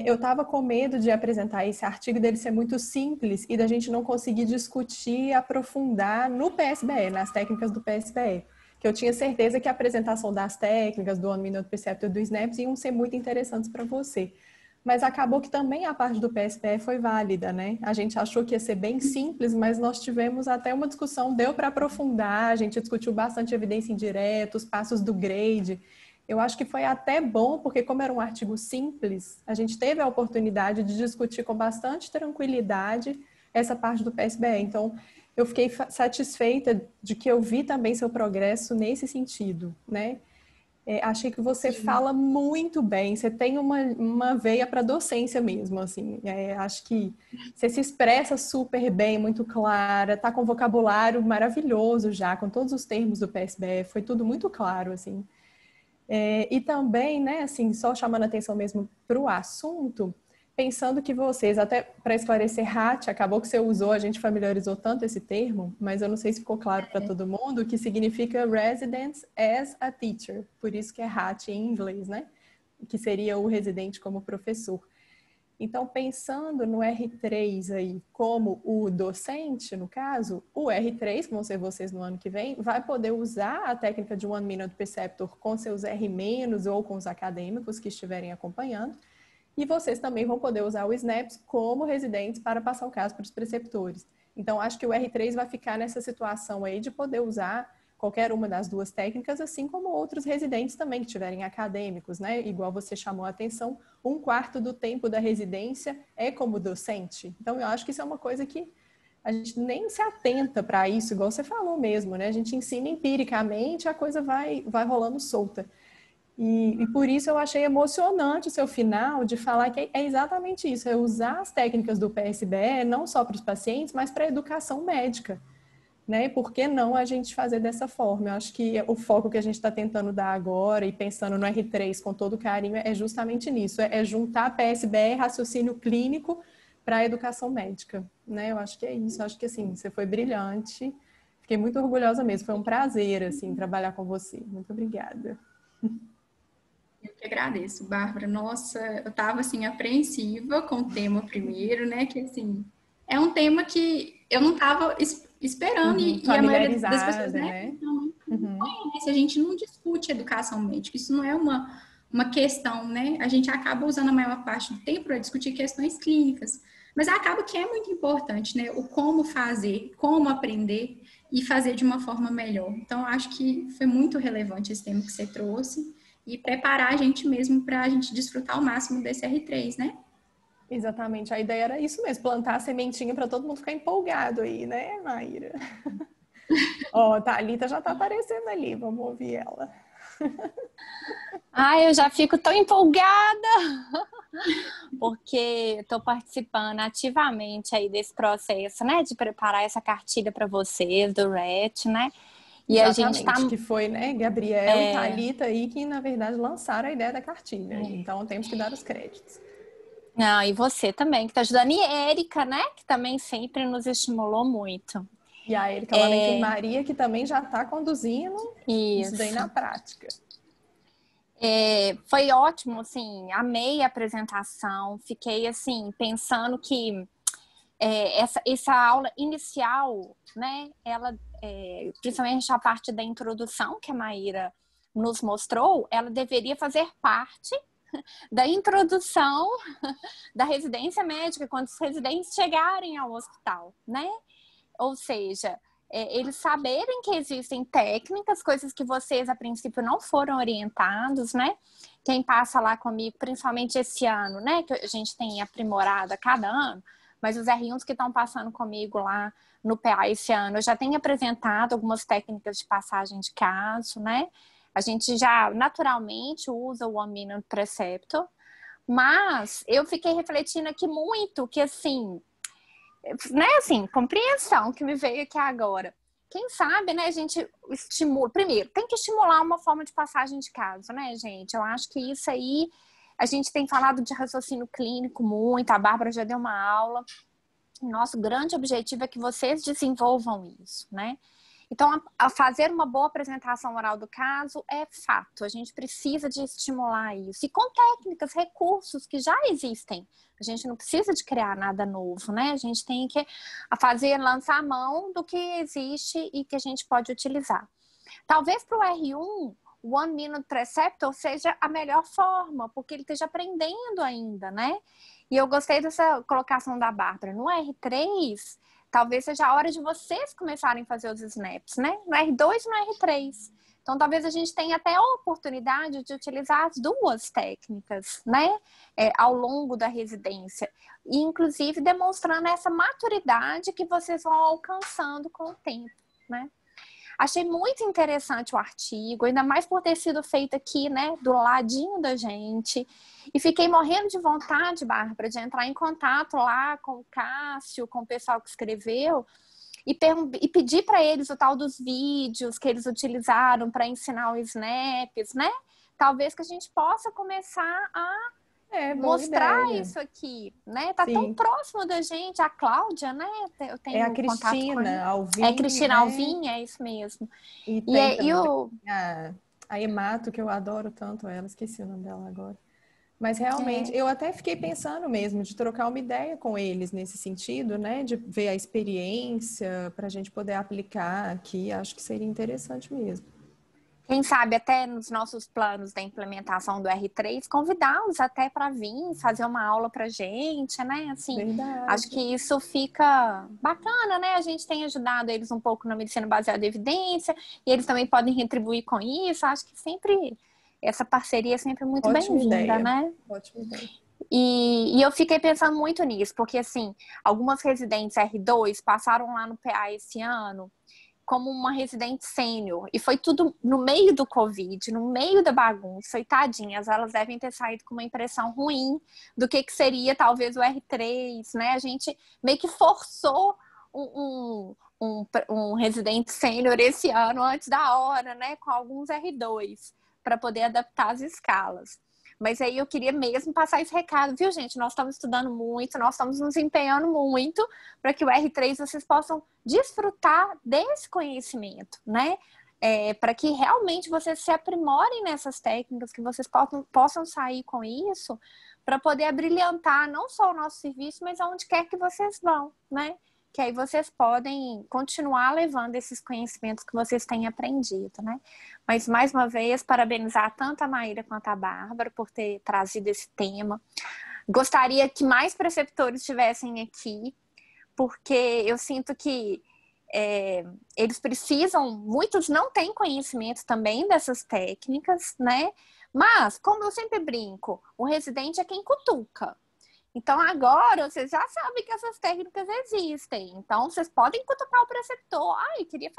S2: Eu estava com medo de apresentar esse artigo dele ser muito simples e da gente não conseguir discutir e aprofundar no PSBE, nas técnicas do PSBE. Que eu tinha certeza que a apresentação das técnicas, do One Minute Preceptor e do SNAPS iam ser muito interessantes para você. Mas acabou que também a parte do PSBE foi válida, né? A gente achou que ia ser bem simples, mas nós tivemos até uma discussão, deu para aprofundar, a gente discutiu bastante evidência indireta, os passos do grade. Eu acho que foi até bom, porque como era um artigo simples, a gente teve a oportunidade de discutir com bastante tranquilidade essa parte do PSBE. Então, eu fiquei satisfeita de que eu vi também seu progresso nesse sentido, né? Achei que você
S1: Sim.
S2: fala muito bem, você tem uma veia para docência mesmo, assim. Acho que você se expressa super bem, muito clara, tá com vocabulário maravilhoso já, com todos os termos do PSBE, foi tudo muito claro, assim. E também, né, assim, só chamando a atenção mesmo para o assunto, pensando que vocês, até para esclarecer RAT, acabou que você usou, a gente familiarizou tanto esse termo, mas eu não sei se ficou claro para todo mundo, que significa Residence as a Teacher, por isso que é RAT em inglês, né? Que seria o residente como professor. Então, pensando no R3 aí como o docente, no caso, o R3, que vão ser vocês no ano que vem, vai poder usar a técnica de One Minute Preceptor com seus R- ou com os acadêmicos que estiverem acompanhando. E vocês também vão poder usar o SNAPS como residentes para passar o caso para os preceptores. Então, acho que o R3 vai ficar nessa situação aí de poder usar qualquer uma das duas técnicas, assim como outros residentes também que tiverem acadêmicos, né? Igual você chamou a atenção, 1/4 do tempo da residência é como docente. Então, eu acho que isso é uma coisa que a gente nem se atenta para isso, igual você falou mesmo, né? A gente ensina empiricamente, a coisa vai rolando solta. E por isso eu achei emocionante o seu final de falar que é exatamente isso, é usar as técnicas do PSBE não só para os pacientes, mas para a educação médica, né? Por que não a gente fazer dessa forma? Eu acho que o foco que a gente está tentando dar agora e pensando no R3 com todo carinho é justamente nisso, é juntar PSBE, raciocínio clínico para a educação médica, né? Eu acho que é isso, eu acho que assim, você foi brilhante, fiquei muito orgulhosa mesmo, foi um prazer, assim, trabalhar com você. Muito obrigada.
S1: Eu que agradeço, Bárbara. Nossa, eu estava assim apreensiva com o tema primeiro, né? Que assim é um tema que eu não estava esperando
S2: Uhum,
S1: e a maioria das pessoas,
S2: familiarizada,
S1: né,
S2: né?
S1: não
S2: Uhum.
S1: conhece. A gente não discute educação médica. Isso não é uma questão, né? A gente acaba usando a maior parte do tempo para discutir questões clínicas, mas acaba que é muito importante, né? O como fazer, como aprender e fazer de uma forma melhor. Então, eu acho que foi muito relevante esse tema que você trouxe e preparar a gente mesmo para a gente desfrutar ao máximo desse R3, né?
S2: Exatamente, a ideia era isso mesmo, plantar a sementinha para todo mundo ficar empolgado aí, né, Maíra? Ó, a Thalita já tá aparecendo ali, vamos ouvir ela.
S3: Ai, eu já fico tão empolgada, porque estou participando ativamente aí desse processo, né, de preparar essa cartilha para vocês, do RET, né? E a gente tá...
S2: Exatamente, que foi, né, Gabriel e Thalita aí que, na verdade, lançaram a ideia da cartilha. Então, temos que dar os créditos.
S3: Não, e você também, que tá ajudando. E Érica, né, que também sempre nos estimulou muito.
S2: E a Erika lá na enfermaria, que também já está conduzindo isso daí na
S3: Isso.
S2: prática.
S3: Foi ótimo, assim, amei a apresentação, fiquei, assim, pensando que essa aula inicial, né, ela, principalmente a parte da introdução que a Maíra nos mostrou, ela deveria fazer parte da introdução da residência médica, quando os residentes chegarem ao hospital, né? Ou seja, eles saberem que existem técnicas, coisas que vocês a princípio não foram orientados, né? Quem passa lá comigo, principalmente esse ano, né? Que a gente tem aprimorado a cada ano, mas os R1s que estão passando comigo lá no PA esse ano, eu já tenho apresentado algumas técnicas de passagem de caso, né? A gente já naturalmente usa o One Minute Preceptor, mas eu fiquei refletindo aqui muito que, assim, né, assim, compreensão que me veio aqui agora. Quem sabe, né, a gente estimula. Primeiro, tem que estimular uma forma de passagem de caso, né, gente? Eu acho que isso aí, a gente tem falado de raciocínio clínico muito, a Bárbara já deu uma aula. Nosso grande objetivo é que vocês desenvolvam isso, né? Então, a fazer uma boa apresentação oral do caso é fato. A gente precisa de estimular isso. E com técnicas, recursos que já existem. A gente não precisa de criar nada novo, né? A gente tem que lançar a mão do que existe e que a gente pode utilizar. Talvez para o R1, o One Minute Preceptor seja a melhor forma, porque ele esteja aprendendo ainda, né? E eu gostei dessa colocação da Bárbara. No R3, talvez seja a hora de vocês começarem a fazer os snaps, né? No R2 e no R3. Então, talvez a gente tenha até a oportunidade de utilizar as duas técnicas, né? Ao longo da residência. E, inclusive, demonstrando essa maturidade que vocês vão alcançando com o tempo, né? Achei muito interessante o artigo, ainda mais por ter sido feito aqui, né, do ladinho da gente. E fiquei morrendo de vontade, Bárbara, de entrar em contato lá com o Cássio, com o pessoal que escreveu, e pedir para eles o tal dos vídeos que eles utilizaram para ensinar os snaps, né? Talvez que a gente possa começar a mostrar isso aqui, né? Tá tão próximo da gente, a Cláudia, né? Eu tenho
S2: a Cristina Alvim.
S3: É Cristina Alvim, é isso mesmo.
S2: E tem a Emato, que eu adoro tanto ela, esqueci o nome dela agora. Mas realmente, eu até fiquei pensando mesmo de trocar uma ideia com eles nesse sentido, né? De ver a experiência para a gente poder aplicar aqui. Acho que seria interessante mesmo.
S3: Quem sabe até nos nossos planos da implementação do R3, convidá-los até para vir fazer uma aula para gente, né? Assim,
S2: verdade.
S3: Acho que isso fica bacana, né? A gente tem ajudado eles um pouco na medicina baseada em evidência e eles também podem retribuir com isso. Acho que sempre essa parceria é sempre muito bem-vinda, né?
S2: Ótima ideia.
S3: E eu fiquei pensando muito nisso, porque assim, algumas residentes R2 passaram lá no PA esse ano como uma residente sênior. E foi tudo no meio do Covid, no meio da bagunça. E tadinhas, elas devem ter saído com uma impressão ruim do que seria talvez o R3, né? A gente meio que forçou um residente sênior esse ano antes da hora, né? Com alguns R2, para poder adaptar as escalas. Mas aí eu queria mesmo passar esse recado, viu, gente? Nós estamos estudando muito, nós estamos nos empenhando muito para que o R3 vocês possam desfrutar desse conhecimento, né? Para que realmente vocês se aprimorem nessas técnicas, que vocês possam sair com isso para poder abrilhantar não só o nosso serviço, mas aonde quer que vocês vão, né? Que aí vocês podem continuar levando esses conhecimentos que vocês têm aprendido, né? Mas, mais uma vez, parabenizar tanto a Maíra quanto a Bárbara por ter trazido esse tema. Gostaria que mais preceptores estivessem aqui, porque eu sinto que eles precisam, muitos não têm conhecimento também dessas técnicas, né? Mas, como eu sempre brinco, o residente é quem cutuca. Então, agora, vocês já sabem que essas técnicas existem. Então, vocês podem cutucar o preceptor. Eu queria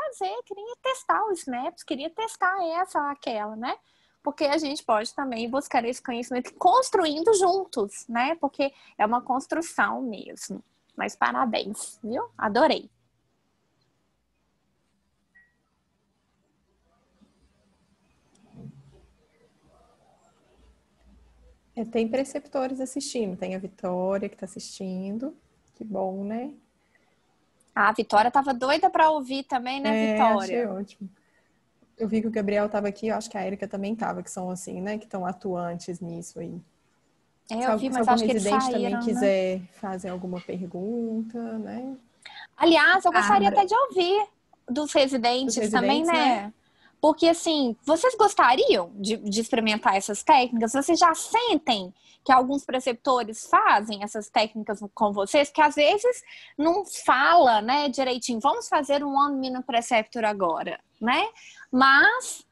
S3: testar os snaps, queria testar essa ou aquela, né? Porque a gente pode também buscar esse conhecimento construindo juntos, né? Porque é uma construção mesmo. Mas parabéns, viu? Adorei.
S2: Tem preceptores assistindo, tem a Vitória que está assistindo, que bom, né?
S3: A Vitória estava doida para ouvir também, né, Vitória?
S2: Achei ótimo. Eu vi que o Gabriel estava aqui, eu acho que a Erika também estava, que são assim, né, que estão atuantes nisso aí.
S3: Eu vi, mas acho que eles saíram,
S2: também
S3: né?
S2: quiser fazer alguma pergunta, né?
S3: Aliás, eu gostaria até de ouvir dos residentes também, né? Porque, assim, vocês gostariam de experimentar essas técnicas? Vocês já sentem que alguns preceptores fazem essas técnicas com vocês? Que às vezes não fala, né, direitinho. Vamos fazer um One Minute Preceptor agora, né? Mas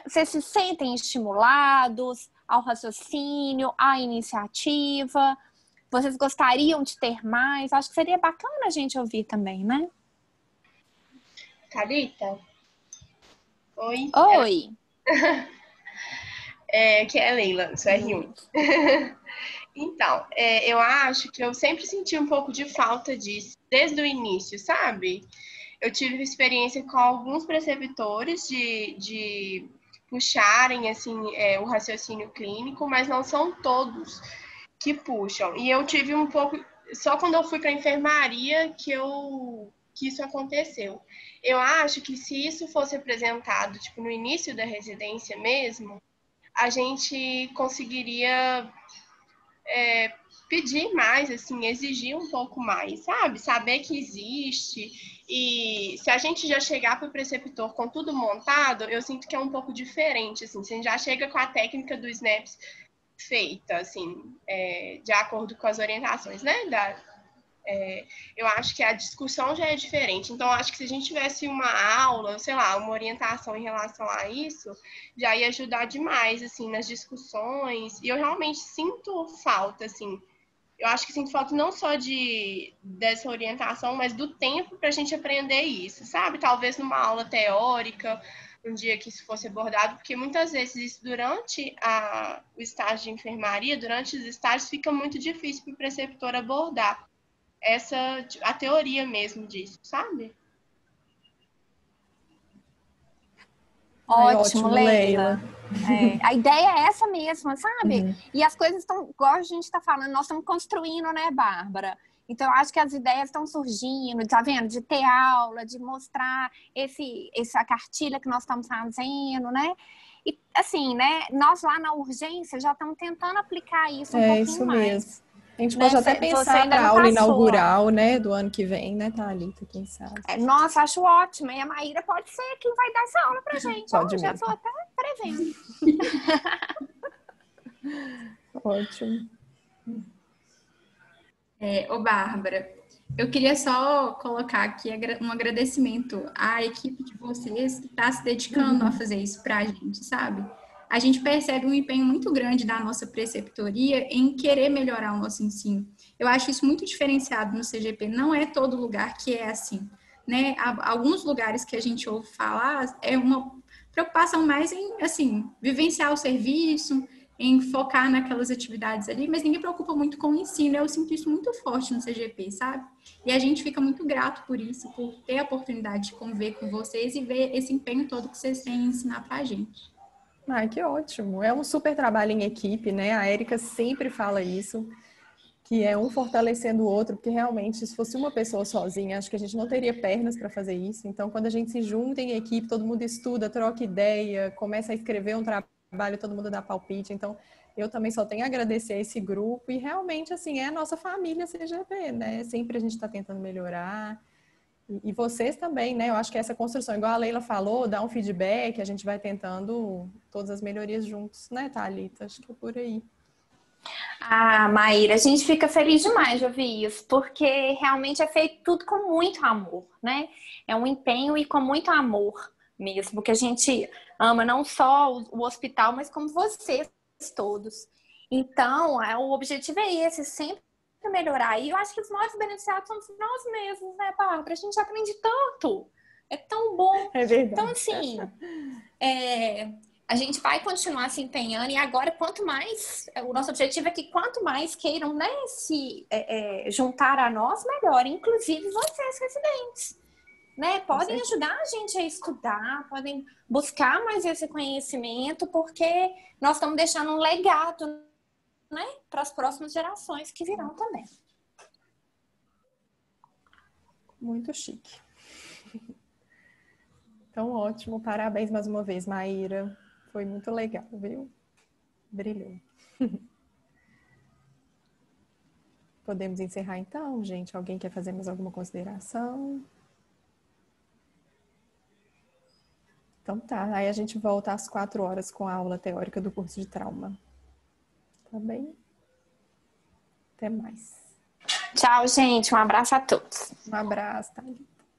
S3: vocês se sentem estimulados ao raciocínio, à iniciativa? Vocês gostariam de ter mais? Acho que seria bacana a gente ouvir também, né?
S4: Thalita? Oi.
S3: Oi.
S4: Que é a Leila, sou R1. Então, eu acho que eu sempre senti um pouco de falta disso, desde o início, sabe? Eu tive experiência com alguns preceptores de puxarem, assim, o raciocínio clínico, mas não são todos que puxam. E eu tive um pouco... Só quando eu fui para a enfermaria que isso aconteceu. Eu acho que se isso fosse apresentado, tipo, no início da residência mesmo, a gente conseguiria pedir mais, assim, exigir um pouco mais, sabe? Saber que existe. E se a gente já chegar para o preceptor com tudo montado, eu sinto que é um pouco diferente, assim. Se a gente já chega com a técnica do SNAPS feita, assim, de acordo com as orientações, né? Eu acho que a discussão já é diferente. Então, acho que se a gente tivesse uma aula, sei lá, uma orientação em relação a isso, já ia ajudar demais, assim, nas discussões. E eu realmente sinto falta, assim. Eu acho que sinto falta não só dessa orientação, mas do tempo para a gente aprender isso, sabe? Talvez numa aula teórica, um dia que isso fosse abordado, porque muitas vezes isso durante o estágio de enfermaria, durante os estágios, fica muito difícil para o preceptor abordar a teoria mesmo disso, sabe?
S2: Ai,
S3: Ótimo,
S2: ótimo, Leila.
S3: Leila. A ideia é essa mesma, sabe? E as coisas estão, igual a gente está falando, nós estamos construindo, né, Bárbara? Então, eu acho que as ideias estão surgindo, tá vendo? De ter aula, de mostrar essa cartilha que nós estamos fazendo, né? E, assim, né, nós lá na urgência já estamos tentando aplicar isso um pouquinho
S2: Isso
S3: mais.
S2: mesmo. A gente
S3: Né?
S2: pode até
S3: Você
S2: pensar
S3: ainda
S2: para a
S3: não
S2: aula
S3: passou.
S2: inaugural, né, do ano que vem, né, Thalita, quem sabe?
S3: Nossa, acho ótimo. E a Maíra pode ser quem vai dar essa aula pra gente.
S2: Pode
S3: Já
S2: mesmo.
S3: estou até prevendo.
S2: Ótimo.
S1: Ô, Bárbara, eu queria só colocar aqui um agradecimento à equipe de vocês que está se dedicando a fazer isso para a gente, sabe? A gente percebe um empenho muito grande da nossa preceptoria em querer melhorar o nosso ensino. Eu acho isso muito diferenciado no CGP, não é todo lugar que é assim, né? Há alguns lugares que a gente ouve falar é uma preocupação mais em, assim, vivenciar o serviço, em focar naquelas atividades ali, mas ninguém preocupa muito com o ensino. Eu sinto isso muito forte no CGP, sabe? E a gente fica muito grato por isso, por ter a oportunidade de conviver com vocês e ver esse empenho todo que vocês têm em ensinar pra gente.
S2: Ai, que ótimo. É um super trabalho em equipe, né? A Érica sempre fala isso, que é um fortalecendo o outro, porque realmente, se fosse uma pessoa sozinha, acho que a gente não teria pernas para fazer isso. Então, quando a gente se junta em equipe, todo mundo estuda, troca ideia, começa a escrever um trabalho, todo mundo dá palpite. Então, eu também só tenho a agradecer a esse grupo e realmente, assim, é a nossa família CGP, né? Sempre a gente está tentando melhorar. E vocês também, né? Eu acho que essa construção, igual a Leila falou, dá um feedback, a gente vai tentando todas as melhorias juntos, né, Thalita? Acho que é por aí.
S3: Ah, Maíra, a gente fica feliz demais de ouvir isso, porque realmente é feito tudo com muito amor, né? É um empenho e com muito amor mesmo, que a gente ama não só o hospital, mas como vocês todos. Então, o objetivo é esse, sempre melhorar. E eu acho que os maiores beneficiados somos nós mesmos, né, Bárbara? A gente aprende tanto, é tão bom.
S2: É verdade.
S3: Então, assim, a gente vai continuar se empenhando e agora quanto mais, o nosso objetivo é que quanto mais queiram, né, se juntar a nós, melhor, inclusive vocês residentes, né, podem ajudar a gente a estudar, podem buscar mais esse conhecimento, porque nós estamos deixando um legado, né, para as próximas gerações que virão também.
S2: Muito chique. Então, ótimo. Parabéns mais uma vez, Maíra. Foi muito legal, viu? Brilhou. Podemos encerrar então, gente? Alguém quer fazer mais alguma consideração? Então tá, aí a gente volta às 4 horas com a aula teórica do curso de trauma. Tá bem? Até mais.
S3: Tchau, gente. Um abraço a todos.
S2: Um abraço, Thalita.